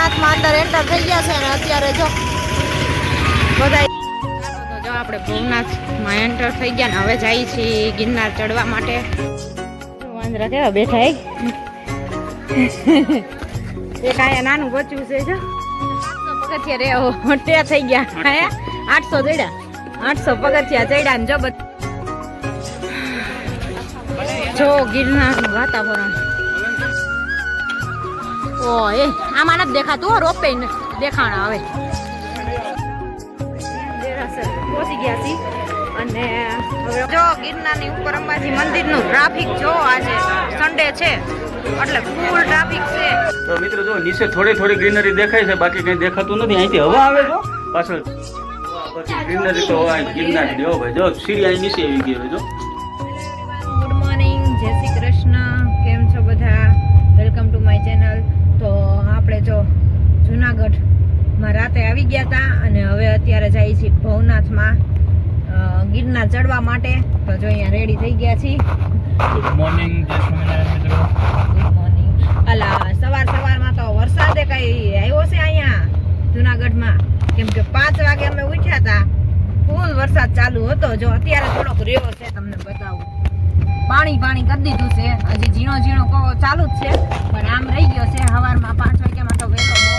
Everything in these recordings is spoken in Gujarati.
ભવનાથમાં અંદર એન્ટર થઈ ગયા છે અને અત્યારે જો બધા જો આપણે ભવનાથમાં એન્ટર થઈ ગયા ને હવે જઈએ છીએ ગિરનાર ચડવા માટે. વાંદરા કેવા બેઠા એક આયા નાનું બચ્ચું છે જો 800 પગથિયા રે થઈ ગયા. 800 ચડ્યા 800 પગથિયા ચડ્યા ને જો ગિરનારનું વાતાવરણ. ઓ એ આમાં નથી દેખાતું રોપે દેખાણા હવે પહોંચી ગયા છીએ અને હવે જો ગિરનારની ઉપર અંબાજી મંદિરનું ટ્રાફિક જો આજે સન્ડે છે એટલે ફૂલ ટ્રાફિક છે. તો મિત્રો જો નીચે થોડી ગ્રીનરી દેખાય છે, બાકી કઈ દેખાતું નથી. અહીંથી હવા આવે છે પાછળ ગ્રીનરી તો ગિરનાર દેવો ભાઈ જો સીડી અહીં નીચે આવી ગઈ હવે જો. ગુડ મોર્નિંગ, જય શ્રી કૃષ્ણ. કેમ છો બધા? Welcome to my channel. તો આપણે જો જુનાગઢમાં રાતે આવી ગયા હતા અને હવે અત્યારે જઈએ છીએ ભવનાથમાં ગિરનાર ચડવા માટે. તો જો અહીંયા રેડી થઈ ગયા છીએ. ગુડ મોર્નિંગ, જય સ્વામિનારાયણ મિત્રો. Good morning. અલા સવારમાં તો વરસાદે કઈ આવ્યો છે અહીંયા જુનાગઢમાં, કેમ કે 5 વાગે અમે ઉઠ્યા હતા, ફૂલ વરસાદ ચાલુ હતો. જો અત્યારે થોડોક રહ્યો છે, તમને બતાવું. પાણી કરી દીધું છે, હજી ઝીણો ચાલુ જ છે, પણ આમ રહી ગયો છે. સવારમાં 5 વાગ્યામાં તો વહેલો બહુ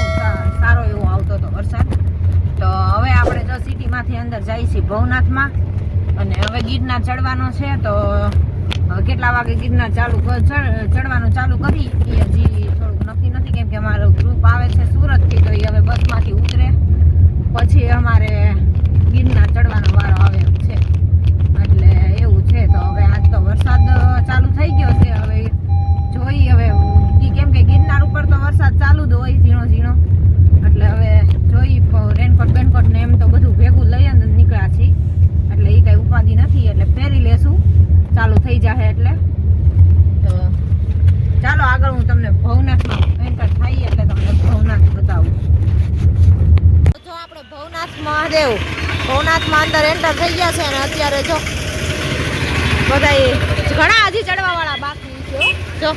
સારો એવો આવતો હતો વરસાદ. તો હવે આપણે જો સિટીમાંથી અંદર જઈએ છીએ ભવનાથમાં અને હવે ગિરનાર ચડવાનો છે. તો કેટલા વાગે ગિરનાર ચડવાનું ચાલુ કરી એ હજી થોડુંક નક્કી નથી, કેમ કે અમારું ગ્રુપ આવે છે સુરતથી, તો એ હવે બસમાંથી ઉતરે પછી અમારે ગિરનાર ચડવાનો વારો આવે એમ છે. એટલે એવું છે. તો હવે આજ તો વરસાદ ચાલુ થઈ ગયો છે. હવે જોઈ હવે કેમ કે ગિરનાર ઉપર તો વરસાદ ચાલુ જ હોય ઝીણો. એટલે હવે જોઈ રેનકોટ ને એમ તો બધું ભેગું લઈ નીકળ્યા છીએ, એટલે એ કઈ ઉપાધિ નથી. એટલે પહેરી લેશું ચાલુ થઈ જાય એટલે. તો ચાલો આગળ હું તમને ભવનાથમાં એન્ટર થાય એટલે તમને ભવનાથ બતાવું. જો આપણે ભવનાથમાં અંદર એન્ટર થઈ ગયા છે અને અત્યારે જો બધા ઘણા હજી ચડવા વાળા બાકી છે. જો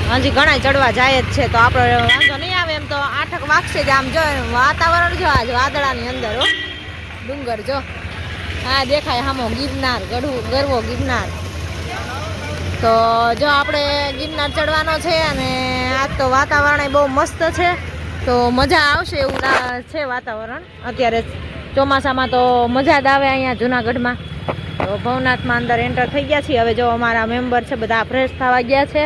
હજી ઘણા ચડવા જાય જ છે. તો આપણે વાંધો નહીં આવે એમ તો 8 વાગશે જ. આમ જો વાતાવરણ જો આજ વાદળાની અંદર હો ડુંગર જો હા દેખાય હામો ગિરનાર ગરવો ગિરનાર. તો જો આપણે ગિરનાર ચડવાનો છે અને આજ તો વાતાવરણ બહુ મસ્ત છે, તો મજા આવશે એવું છે વાતાવરણ. અત્યારે ચોમાસામાં તો મજા જ આવે અહીંયા જુનાગઢમાં. તો ભવનાથમાં અંદર એન્ટર થઈ ગયા છીએ. હવે જો અમારા મેમ્બર છે બધા ફ્રેશ થવા ગયા છે,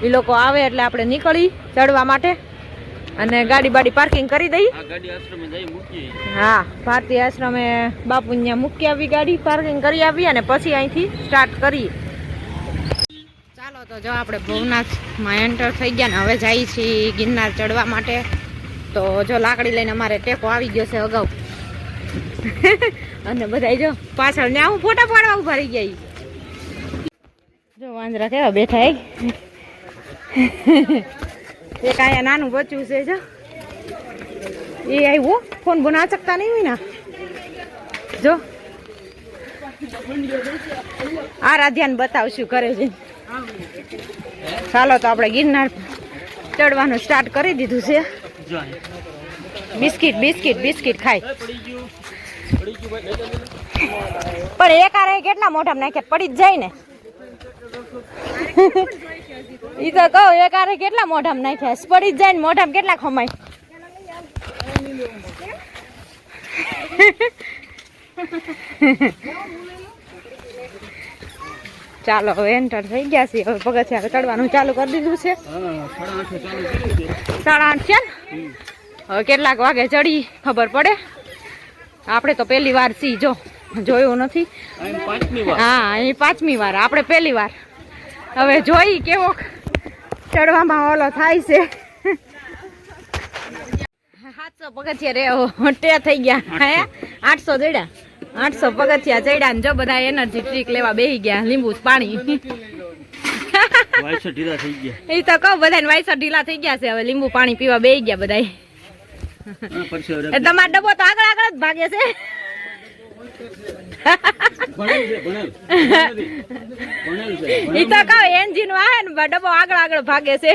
એ લોકો આવે એટલે આપણે નીકળી ચડવા માટે અને ગાડી પાર્કિંગ કરી દઈ. હા, ભારતીય આશ્રમે બાપુ ત્યાં મૂકી આવી, ગાડી પાર્કિંગ કરી આવી અને પછી અહીંથી સ્ટાર્ટ કરી. ચાલો તો જો આપણે ભવનાથમાં એન્ટર થઈ ગયા ને હવે જઈએ છીએ ગિરનાર ચડવા માટે. તો જો લાકડી લઈને અમારે ટેકો આવી ગયો છે અગાઉ અને બધા જો પાછળ ને આવું ફોટા પાડવા ઉભા રહી ગયા. જો વાંદરા કેવા બેઠા એક અહીંયા નાનું બચ્ચું છે જો એ આવ્યો. ફોન બોના શકતા નહીં હોય ને જો આરાધ્યાને બતાવશું કરે છે. ચાલો તો આપણે ગિરનાર ચડવાનું સ્ટાર્ટ કરી દીધું છે. બિસ્કિટ ખાય પણ એક આરે કેટલા મોઢામાં નાખ્યા પડી જ જાય ને. ઈ તો કહું એક આરે કેટલા મોઢામાં નાખ્યા પડી જ જાય ને, મોઢામાં કેટલા ખમાય. ચાલો હવે એન્ટર થઈ ગયા છીએ. હવે પગથિયા ચડવાનું ચાલુ કરી દીધું છે. 8:30 છે ને. હવે કેટલાક વાગે ચડી ખબર પડે. આપણે તો પહેલી વાર સી જોયું નથી. હા, અહીં 5મી વાર, આપણે પહેલી વાર. હવે જોઈ કેવો ચડવામાં ઓલો થાય છે. 700 પગથિયા રે થઈ ગયા. 800 ચડ્યા 800 પગથિયા ચડ્યા ને જો બધા એનર્જી ડ્રિંક લેવા બેસી ગયા, લીંબુ પાણી. એ તો કહું બધાને વાયસર ઢીલા થઈ ગયા છે, હવે લીંબુ પાણી પીવા બેસી ગયા બધા. તમારો ડબ્બો તો આગળ જ ભાગે છે. એ તો કહું એન્જિન વાહન ડબ્બો આગળ ભાગે છે.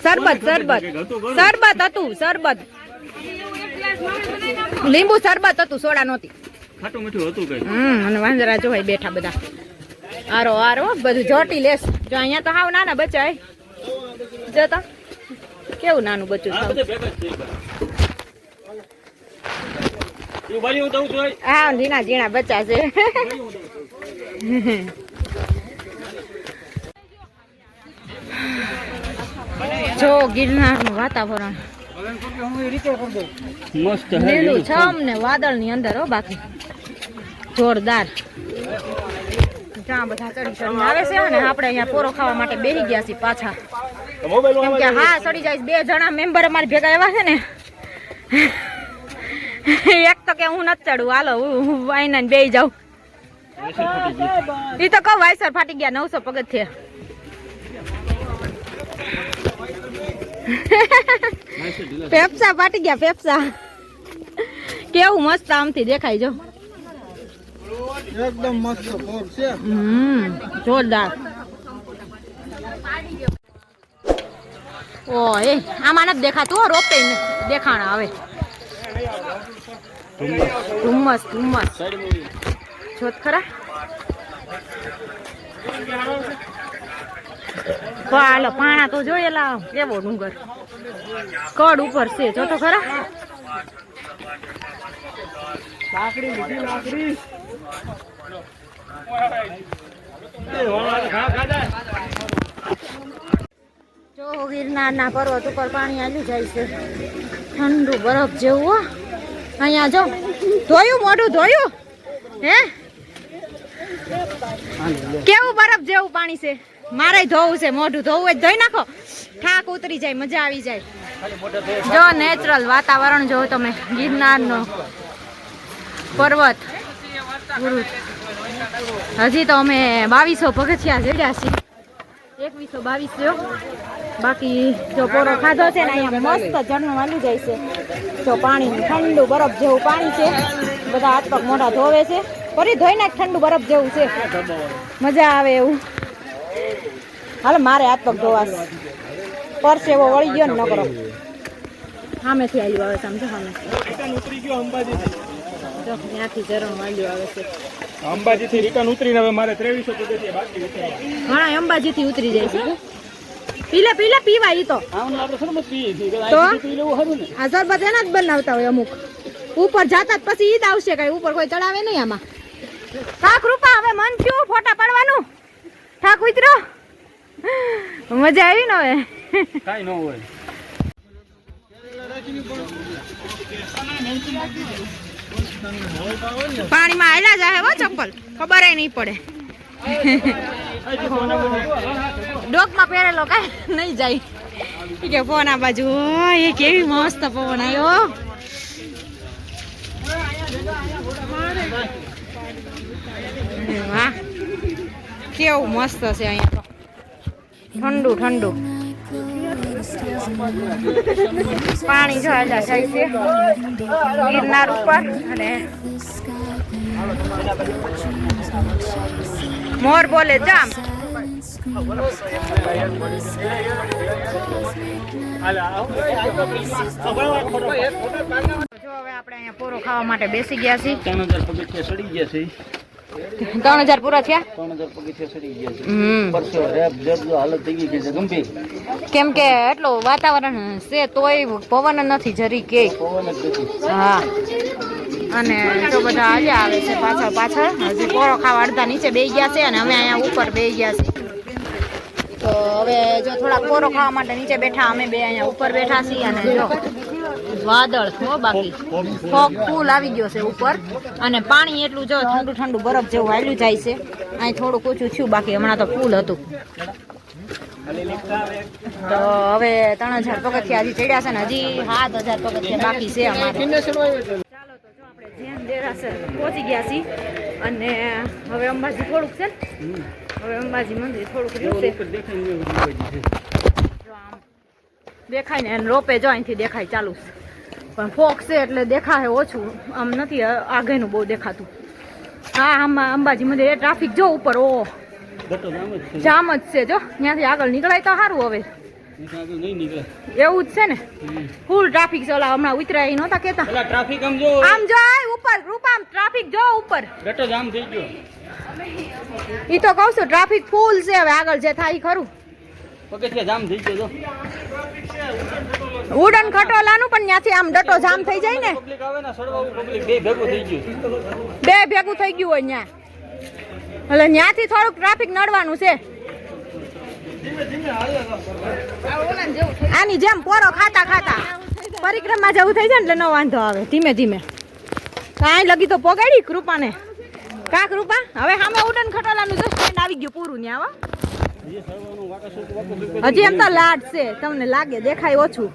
શરબત શરબત લીંબુ શરબત હતું, સોડા નહોતી. ખાટું મીઠું હતું કઈ. અને વાંદરા જોવાય બેઠા બધા આરો બધું જોટી લેસ. જો અહીંયા તો હાવ નાના બચ્ચા જતા કેવું નાનું બચ્ચું આ બધે ભેગા જ છે. એ વાલી હું દઉં છું. હા ઝીણા ઝીણા બચ્ચા છે. જો ગિરનારનું વાતાવરણ મસ્ત લીલું છમ ને વાદળની અંદર હો, બાકી જોરદાર. જ્યાં બધા ચડી ચડીને આવે છે ને આપણે અહીંયા પોરો ખાવા માટે બેસી ગયા છીએ પાછા. કેમ કે હા ચડી જાય 2 જણા મેમ્બર અમારી ભેગા એવા છે ને, એક તો કે હું નથી ચડું, હાલો હું વાઈના બેસી જાઉં. એ તો કહું વાયસર ફાટી ગયા 900 પગથિયા. ફેફસા ફાટી ગયા ફેફસા. કેવું મસ્ત આમથી દેખાય જો, એકદમ મસ્ત ફોર છે. જોરદાર. ઓય આમાં નથી દેખાતું હો, રોપે દેખાણા આવે. ધુમ્મસ જોત ખરા. હાલો પાણા તો જોયેલા કેવો ડુંગર કડ ઉપર છે, જો તો ખરા. જો ગિરનારના પર્વત ઉપર પાણી આલ્યું જાય છે, ઠંડુ બરફ જેવું હો. અહીંયા જો ધોયું મોઢું ધોયું હે, કેવું બરફ જેવું પાણી છે. મારે ધોવું છે, મોઢું ધોવું હોય ધોઈ નાખો, થાક ઉતરી જાય, મજા આવી જાય. જો નેચરલ વાતાવરણ જો તમે, ગિરનારનો પર્વત ગુરુ. હજી તો અમે 2200 પગથિયા ચડ્યા છીએ, 2122. બાકી જો પોરો ખાધો છે ને, અહીંયા મસ્ત ઝરણું વાલી જાય છે. જો પાણી ઠંડુ બરફ જેવું પાણી છે, બધા હાથ પગ મોઢા ધોવે છે. ફરી ધોઈ નાખ, ઠંડુ બરફ જેવું છે, મજા આવે એવું. હાલો મારે હાથ પગ ધોવાશ, પરસે એવો વળી ગયો ને ન કરો. સામેથી આવ્યું આવે, સમજો સામે જો ત્યાંથી ઝરણ વાલ્યું આવે છે. અંબાજીથી રિટર્ન ઉતરીને હવે મારે 2300 પગથિયા બાકી છે. ઘણા અંબાજીથી ઉતરી જાય છે. પીલા પીવા ઈ તો આપણે શરબત પીએ છીએ. તો પી લેવું સારું ને. આ શરબત એના જ બનાવતા હોય અમુક. ઉપર જાતા જ પછી ઈદ આવશે, કઈ ઉપર કોઈ ચડાવે નહીં આમાં. કાક રૂપા હવે મન થયું ફોટા પાડવાનું, થાક ઉતરો, મજા આવી ને હવે. કાઈ ન હોય. પાણીમાં આયલા જાય હો ચપ્પલ, ખબર નહીં પડે. ડોકમાં પહેરેલો કઈ નહીં જાય. કે ફોન આ બાજુ હોય, કેવી મસ્ત પવન આવ્યો. વાહ કેવું મસ્ત છે અહીંયા તો, ઠંડુ પાણી જો આયલા જાય છે ગિરનાર ઉપર. અને મોર બોલે જામ. જો હવે આપણે અહીંયા પોરો ખાવા માટે બેસી ગયા છીએ. 3000 પગથિયા ચડી ગયા છે. 3000 પૂરા થયા. 3000 પગથિયા ચડી ગયા છે. પરસો રેપ જબજો હાલત થઈ ગઈ છે ગંભીર. કેમ કે એટલું વાતાવરણ છે તોય પવન નથી જરી કે. પવન જ નથી. હા અને તો બધા આલ્યા આવે છે પાછળ. હજી પોરો ખાવા અડધા નીચે બેસી ગયા છે અને અમે અહીંયા ઉપર બેસી ગયા છીએ. તો હવે જો થોડા પોરો ખાવા માટે નીચે બેઠા, અમે બે અહીંયા ઉપર બેઠા છીએ. અને જો વાદળ હો, બાકી ફોગ ફૂલ આવી ગયો છે ઉપર. અને પાણી એટલું જો ઠંડુ બરફ જેવું હાલ્યું જાય છે. અહીં થોડુંક ઓછું થયું, બાકી હમણાં તો ફૂલ હતું. તો હવે 3000 પગથિયા હજી ચડ્યા છે ને, હજી 7000 પગથિયા બાકી છે અમારે. ચાલો તો જો આપણે જૈન દેરાસર પહોંચી ગયા છીએ. અને હવે અંબાજી થોડુંક છે ને, હવે અંબાજી મંદિર થોડુંક રહ્યું છે. જો આમ દેખાય ને, રોપે જો અહીંથી દેખાય ચાલુ છે, પણ ફોક છે એટલે દેખાય ઓછું, આમ નથી આગળનું બહુ દેખાતું. હા આમાં અંબાજી મંદિર એ ટ્રાફિક જો ઉપર, ઓ જામ જ છે. જો ત્યાંથી આગળ નીકળાય તો સારું. હવે આગળ નહીં નીકળે. એવું જ છે ને ફૂલ ટ્રાફિક છે. ઓલા હમણાં ઉતરાય નહોતા કેતા પેલા ટ્રાફિક આમ જો આમ જો આય ઉપર રૂપા આમ ટ્રાફિક જો ઉપર બેટો જામ થઈ ગયો. ઈ તો કહું છું ટ્રાફિક ફૂલ છે. હવે આગળ જે થાય ઈ ખરું. પગથિયા જામ થઈ ગયો જો. ઉડન ખટોલાનું પણ ત્યાંથી આમ ડટો જામ થઈ જાય ને પબ્લિક આવે ને સડવાવું પબ્લિક બે ભેગું થઈ ગયું. બે ભેગું થઈ ગયું હોય ત્યાં એટલે ત્યાંથી થોડુંક ટ્રાફિક નડવાનું છે. આની જેમ પોરો ખાતા ખાતા પરિક્રમા જવું થઈ જાય ને એટલે ન વાંધો આવે. ધીમે ધીમે કાંઈ લગી તો પોગાડી કૃપાને કા કૃપા. હવે સામે ઉડન ખટોલાનું જો સ્ટેન્ડ આવી ગયું પૂરું ત્યાં. હજી એમ તો લાડ છે તમને લાગે દેખાય ઓછું.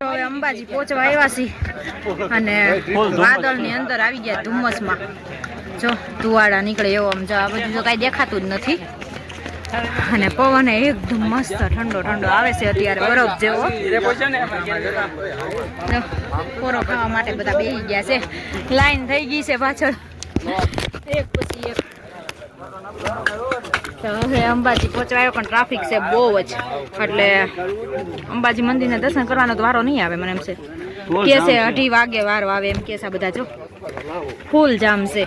હવે અંબાજી પહોંચવા આવ્યા છીએ અને વાદળની અંદર આવી ગયા ધુમ્મસમાં. જો ધુવાડા નીકળે એવો આમ જો આ બધું તો કાંઈ દેખાતું જ નથી. અને પવન એકદમ મસ્ત ઠંડો ઠંડો આવે છે અત્યારે બરફ જેવો. પોરો ખાવા માટે બધા બેસી ગયા છે. લાઈન થઈ ગઈ છે પાછળ એક પછી એક. તો હવે અંબાજી પહોંચવાયો પણ ટ્રાફિક છે બહુ જ. એટલે અંબાજી મંદિરને દર્શન કરવાનો તો વારો નહીં આવે મને એમ છે. કે છે 2:30 વાગે વારો આવે એમ કે છે બધા. જો ફૂલ જામ છે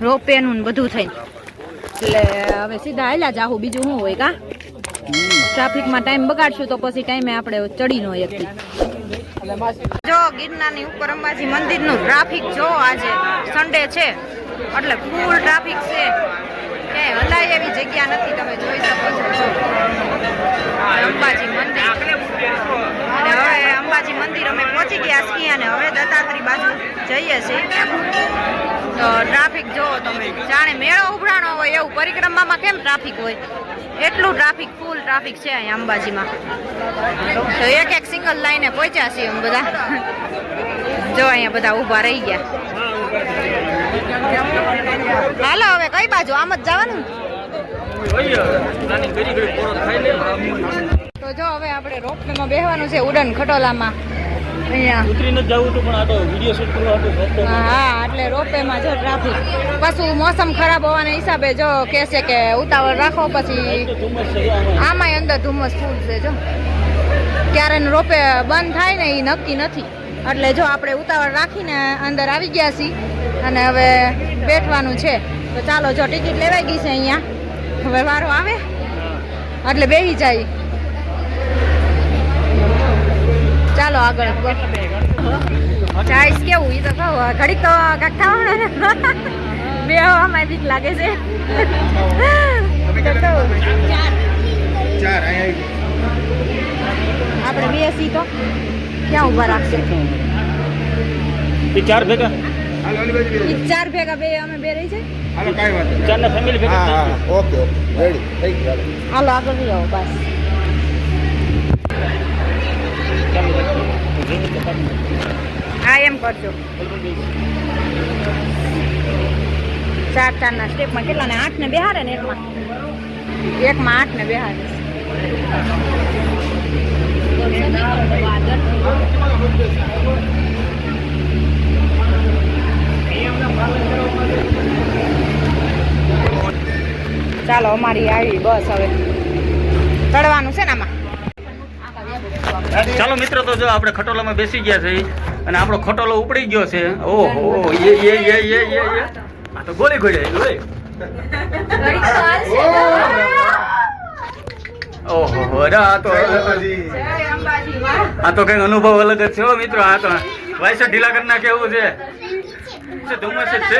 રોપવે નું બધું થઈને. એટલે હવે સીધા હાલ્યા જાહું બીજું શું હોય કા. ટ્રાફિકમાં ટાઈમ બગાડશું તો પછી ટાઈમે આપણે ચડી ન શકીએ. જો ગિરનારની ઉપર અંબાજી મંદિરનું ટ્રાફિક જો આજે સન્ડે છે એટલે ફૂલ ટ્રાફિક છે. ક્યાંય હલાય એવી જગ્યા નથી. તમે જોઈ શકો છો અંબાજી મંદિર. અને હવે અંબાજી મંદિર અમે પહોંચી ગયા છીએ અને હવે દત્તાત્રી બાજુ જઈએ છીએ. તો ટ્રાફિક જોવો તમે જાણે મેળો ઉભરાણો હોય એવું. પરિક્રમામાં કેમ ટ્રાફિક હોય એટલું ટ્રાફિક ફૂલ ટ્રાફિક છે અહીંયા અંબાજીમાં. તો એક એક સિંગલ લાઈને પહોંચ્યા છીએ અમે બધા. જો અહીંયા બધા ઊભા રહી ગયા. હાલો હવે કઈ બાજુ આમ જ જવાનું. તો જો હવે આપણે રોપવેમાં બેસવાનું છે ઉડન ખટોલામાં. અહીંયા ઉતરીને જ જવું હતું પણ આ તો વિડીયો શૂટ કરવા હતું. હા એટલે રોપવેમાં જો ટ્રાફિક. પાછું મોસમ ખરાબ હોવાના હિસાબે જો કહે છે કે ઉતાવળ રાખો. પછી આમાંય અંદર ધુમ્મસ ફૂલ છે. જો ક્યારે રોપે બંધ થાય ને એ નક્કી નથી. એટલે જો આપણે ઉતાવળ રાખીને અંદર આવી ગયા છીએ અને હવે બેઠવાનું છે. તો ચાલો જો ટિકિટ લેવાઈ ગઈ છે અહીંયા. હવે વારો આવે એટલે બેસી જાય. ચાલો આગળ ચાઈસ કેવું એ તો કહું ઘડીક તો કાંક ખાવાનું ને બે હવામાં બીક લાગે છે. આપણે બેસી તો ક્યાં ઊભા રાખશે. 4 ભેગા 4 ભેગા બે અમે બે રહી છે. હાલો કાંઈ વાત નહીં. 4 ના ફેમિલી ભેગા. હા ઓકે રેડી થઈ ગયું. હાલો આગળ લઈ આવો બસ. હા એમ કરજો. 4 ના સ્ટેપમાં કેટલા ને 8 ને બેહારે ને એકમાં 8 ને બેહારે. ચાલો અમારી આવી બસ હવે ચડવાનું છે ને આમાં. ચાલો મિત્રો તો જો આપણે ખટોલામાં બેસી ગયા છે અને આપણો ખટોલો ઉપડી ગયો છે. ઓહો આ તો ગોળી ગોળી આવી ગઈ. ઓહો આ તો કઈ અનુભવ અલગ જ છે હો મિત્રો. આ તો વાયસા ઢીલા કરી નાખે એવું છે. ધુમ્મસ જ છે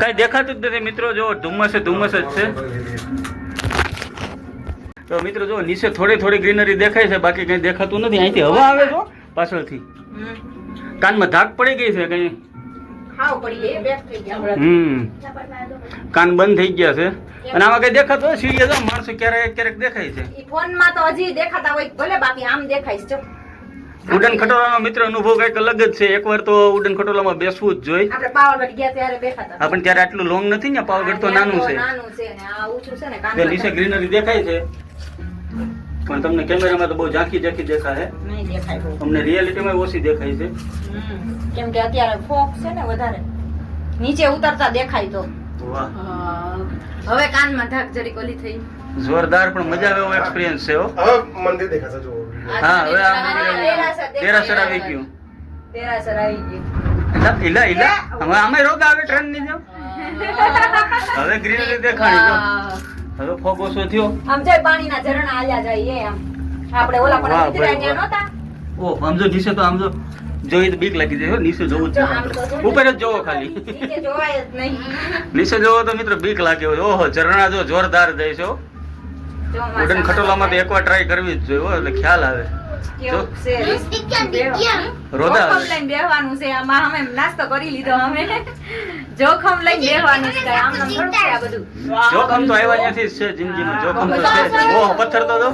કઈ દેખાતું જ નથી મિત્રો. જો ધુમ્મસ જ છે. તો મિત્રો જો નીચે થોડી થોડી ગ્રીનરી દેખાય છે બાકી કઈ દેખાતું નથી. અહીંથી હવા આવે છે પાછળથી. કાનમાં ધાક પડી ગઈ છે કઈ. કાન બંધ થઈ ગયા છે અને આમાં કઈ દેખાતું હોય સીડીએ જો માણસો ક્યારેક ક્યારેક દેખાય છે. ફોનમાં તો હજી દેખાતા હોય ભલે બાકી આમ દેખાય છે. ઉડન ખટોલાનો મિત્ર અનુભવ કઈક અલગ જ છે. એકવાર તો ઉડન ખટોલામાં બેસવું જ જોઈએ. આપણે પાવાગઢ ગયા ત્યારે દેખાતા. પણ ત્યારે આટલું લોંગ નથી ને. પાવાગઢ તો નાનું છે. નાનું છે ને આ ઊંચું છે ને કાન. નીચે ગ્રીનરી દેખાય છે પણ તમને કેમેરામાં તો બહુ ઝાંખી દેખાય. નહીં દેખાય બહુ. અમને રિયાલિટીમાં ઓછી દેખાય છે. કેમ કે અત્યારે ફોગ છે ને વધારે નીચે ઉતરતા દેખાય તો વાહ હવે કાનમાં ઢાક જરી કોલી થઈ જોરદાર, પણ મજા આવે એવો એક્સપિરિયન્સ છે હો. હવે મંદિર દેખાશે જો હા, હવે આ મંદિરે તેરાસર આવી ગયું. તેરાસર આવી ગયું. ઈલા ઈલા હવે આમે રોગ આવે ટ્રેન ની જેમ. હવે ગ્રીનરી દેખાણી જો. હવે ફોગ ઓછો થયો. આમ જાય પાણીના ઝરણા આલ્યા જાય એ આમ આપણે ઓલા પણ વાહ, ઉતર્યા ભાઈ, ન્યા નહોતા. ઓ આમ જો નીચે તો આમ જો જોઈ તો બીક લાગી જાય હો. નીચે જોવું જ છે આપણે. ઉપર જ જોવો ખાલી. નીચે જોવાય જ નહીં. નીચે જોવો તો મિત્રો બીક લાગે. ઓહો, ઝરણા જો જોરદાર જાય છે હો. જો ઉડન ખટોલામાં તો એકવાર ટ્રાય કરવી જ જોઈએ હો, એટલે ખ્યાલ આવે. કેવું છે બેહવાનું. રોદા જોખમ લઈને બેહવાનું છે આમાં. અમે નાસ્તો કરી લીધો અમે. જોખમ લઈને બેહવાનું છે. આમ નામ થોડું છે આ બધું. જોખમ તો આવ્યા ત્યાંથી જ છે જિંદગીમાં. જોખમ તો છે. ઓહો, પથ્થર તો જો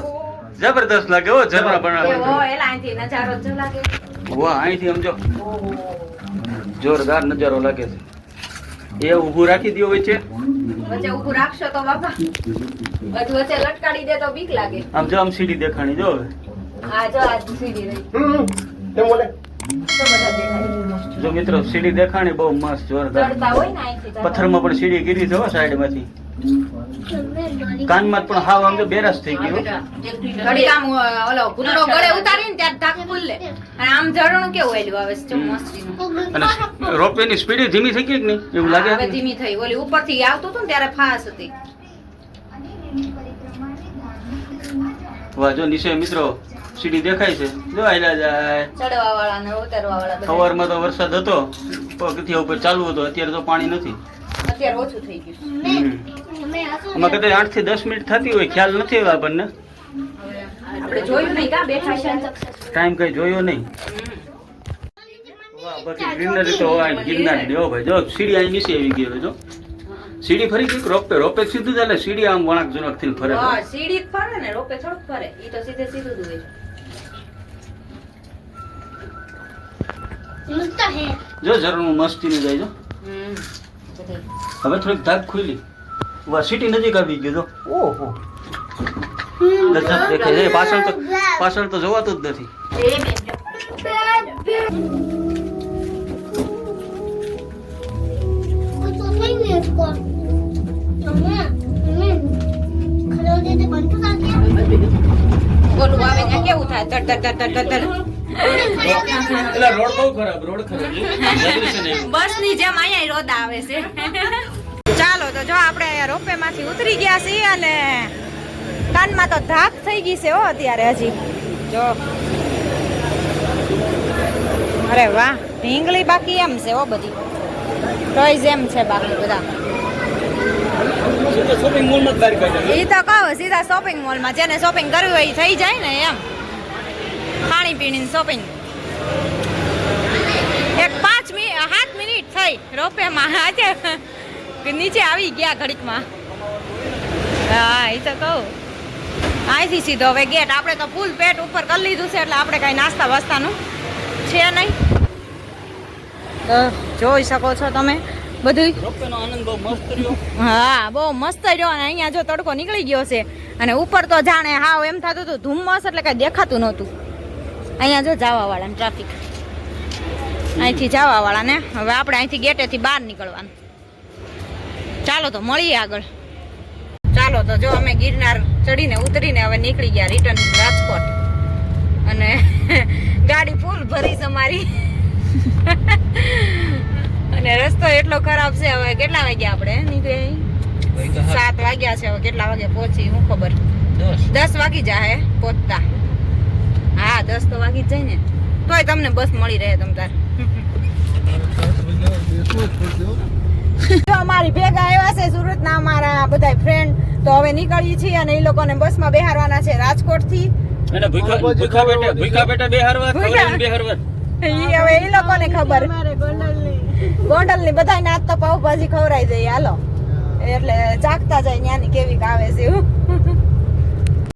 જબરદસ્ત લાગે હો. ઝરણા એવો બનાવે. એલા અહીંથી નજારો જ લાગે. વાહ, અહીંથી સમજો જોરદાર નજારો લાગે છે. એ ઊભું રાખી દ્યો વચ્ચે. વચ્ચે ઊભું રાખશો તો બાપા બધું વચ્ચે લટકાડી દે તો બીક લાગે. આમ જો આમ સીડી દેખાણી જો હવે. આ જો આ સીડી રહી કેમ બોલે તો બધા દેખાય. જો મિત્રો સીડી દેખાણી બહુ મસ્ત જોરદાર. ચડતા હોય ને અહીંથી ચડતા. પથ્થરમાં પણ સીડી ગીરી છે હો સાઈડ માંથી. કાનમાં પણ હાવ આમ તો બેરાસ થઈ ગયો. ઘડીક આમ ઓલો ભૂંડો ગળે ઉતારીને ત્યારે ઢાક ખુલ્લે. અને આમ ઝરણું કેવું આયલું આવે છે જો મસ્તીનું. અને રોપવે ની સ્પીડ ધીમી થઈ ગઈ કે નહીં એવું લાગે હવે છે? ધીમી થઈ. ઓલી ઉપરથી આવતું હતું ને ત્યારે ફાસ હતી. વાહ, જો નીચે મિત્રો સીડી દેખાય છે. જો આયલા જાય. ચડવા વાળા ને ઉતરવા વાળા બધા. સવારમાં તો વરસાદ હતો, પગથિયા ઉપર ચાલુ હતો. અત્યારે તો પાણી નથી. અત્યારે ઓછું થઈ ગયું. આમાં કદાચ 8 થી 10 મિનિટ થતી હોય, ખ્યાલ નથી આવ્યો આપણને. આપણે જોયું નહીં કા બેઠા છે. ટાઈમ કઈ જોયો નહીં. વાહ, બાકી ગ્રીનરી તો હોય ગિરનારી હો ભાઈ. જો સીડી અહીં નીચે આવી ગઈ હવે જો. સીડી ફરી ગઈ રોપે. રોપે સીધું ચાલે. સીડી આમ વળાંક ઝુણક થઈને ફરે. હા, સીડી જ ફરે ને રોપે થોડુંક ફરે. ઈ તો સીધે સીધું જ હોય. જો ઝરણું મસ્તીનું જાય જો. હવે થોડીક ધાક ખુલી. વાહ, સીટી નજીક આવી ગઈ જો. ઓહો, ગજબ દેખાય છે. પાછળ તો જોવાતું જ નથી. ઓલું આવે ને કેવું થાય તડ તડ તડ તડ તડ. એટલે રોડ બહુ ખરાબ. રોડ ખરાબ છે ને. બસ ની જેમ અહીંયા રોદ આવે છે. ચાલો તો જો આપણે અહીંયા રોપે માંથી ઉતરી ગયા છીએ અને કાનમાં તો ધાક થઈ ગઈ છે હો અત્યારે હજી જો. અરે વાહ, ઢીંગલી બાકી એમ છે હો બધી. ટોયઝ એમ છે બાકી બધા. શોપિંગ મોલ માં બહાર કાઢ્યા. ઈ તો કહું સીધા શોપિંગ મોલમાં જેને શોપિંગ કરવી હોય ઈ થઈ જાય ને એમ. ખાણી પીણી શોપિંગ. એક 7 મિનિટ થઈ રોપેમાં. આજે નીચે આવી ગયા ઘડીકમાં. હા, ઈ તો કહું અહીંથી સીધો હવે ગેટ. આપણે તો ફૂલ પેટ ઉપર કરી લીધું છે એટલે આપણે કઈ નાસ્તા વાસ્તાનું છે નહીં. તો જોઈ શકો છો તમે બધું. રોપવેનો આનંદ બહુ મસ્ત રહ્યો. હા, બહુ મસ્ત રહ્યો. અને અહીંયા જો તડકો નીકળી ગયો છે અને ઉપર તો જાણે હાવ એમ થતું હતું ધુમ્મસ એટલે કઈ દેખાતું નહોતું. અહીંયા જો જવા વાળા ટ્રાફિક. અહીંથી જવા વાળા ને હવે આપણે અહીંથી ગેટેથી બહાર નીકળવાનું. ચાલો તો મળીએ આગળ. ચાલો તો જો અમે ગિરનાર ચડીને ઉતરીને હવે નીકળી ગયા રિટર્ન રાજકોટ. અને ગાડી ફૂલ ભરી છે અમારી. અને રસ્તો એટલો ખરાબ છે. હવે કેટલા વાગ્યા આપણે નીકળી? 7 વાગ્યા છે. હવે કેટલા વાગે પહોંચી હું ખબર? 10 વાગી જાય પહોંચતા. હા, 10 તો વાગી જ જાય ને. તોય તમને બસ મળી રહે તમ તાર. અમારી ભેગા આવ્યા છે સુરતના અમારા બધા ફ્રેન્ડ. તો હવે નીકળીએ છીએ અને એ લોકોને બસમાં બેહારવાના છે રાજકોટ થી. અને ભૂખા બેટા બેહારવા ખવડાવીને બેહારવા. ઈ હવે એ લોકોને ખબર. ગોંડલ ની બધાને આજ તો પાવભાજી ખવડાવી દઈએ હાલો. એટલે ચાખતા જાય ન્યાની કેવી આવે છે એવું.